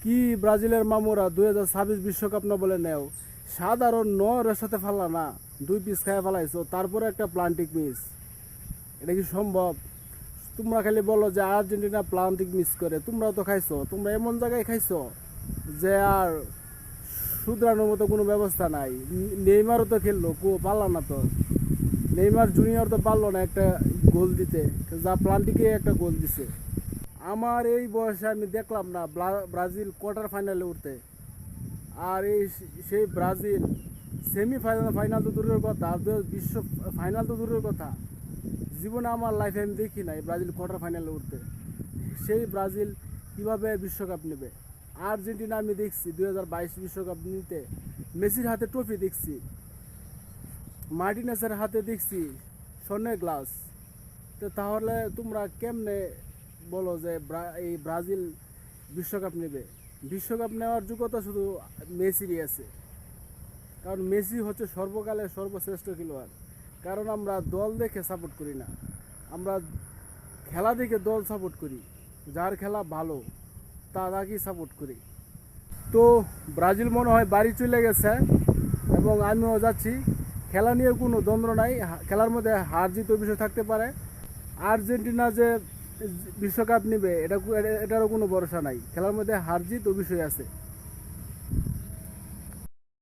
কি ব্রাজিলের মামুরা 2026 বিশ্বকাপ না বলে নেও, সাধারণ নয়ের সাথে ফাল্লা না 2 পিস খাইয়া ফেলাইছো, তারপরে একটা প্লান্টিক মিস। এটা কি সম্ভব? তোমরা খালি বলো যে আর্জেন্টিনা প্লান্টিক মিস করে, তোমরাও তো খাইছো। তোমরা এমন জায়গায় খাইছো যে আর শুধরানোর মতো কোনো ব্যবস্থা নাই। নেইমারও তো খেললো, পারলা না তো। নেইমার জুনিয়র তো পারলো না একটা গোল দিতে, যা প্লান্টিকে একটা গোল দিছে। আমার এই বয়সে আমি দেখলাম না ব্রাজিল কোয়ার্টার ফাইনালে উঠতে। আর সেই ব্রাজিল ফাইনাল তো দূরের কথা, আর বিশ্ব ফাইনাল তো দূরের কথা, জীবনে আমার লাইফে আমি দেখি নাই ব্রাজিল কোয়ার্টার ফাইনালে উঠতে। সেই ব্রাজিল কিভাবে বিশ্বকাপ নেবে? আর্জেন্টিনা আমি দেখছি 2022 বিশ্বকাপ নিতে, মেসির হাতে ট্রফি দেখছি, মার্টিনেসের হাতে দেখছি স্বর্ণের গ্লাস। তো তাহলে তোমরা কেমনে বলো যে এই ব্রাজিল বিশ্বকাপ নেবে? বিশ্বকাপ নেওয়ার যোগ্যতা শুধু মেসিরই আছে, কারণ মেসি হচ্ছে সর্বকালের সর্বশ্রেষ্ঠ খেলোয়াড়। কারণ আমরা দল দেখে সাপোর্ট করি না, আমরা খেলা দেখে দল সাপোর্ট করি। যার খেলা ভালো তাকেই সাপোর্ট করি। তো ব্রাজিল মনে হয় বাড়ি চলে গেছে, এবং আমিও যাচ্ছি। খেলা নিয়ে কোনো দ্বন্দ্ব নাই, খেলার মধ্যে হার জিত বিষয় থাকতে পারে। আর্জেন্টিনা যে বিশ্বকাপ নেবে এটারও কোনো ভরসা নাই, খেলার মধ্যে হার জিত বিষয় আছে।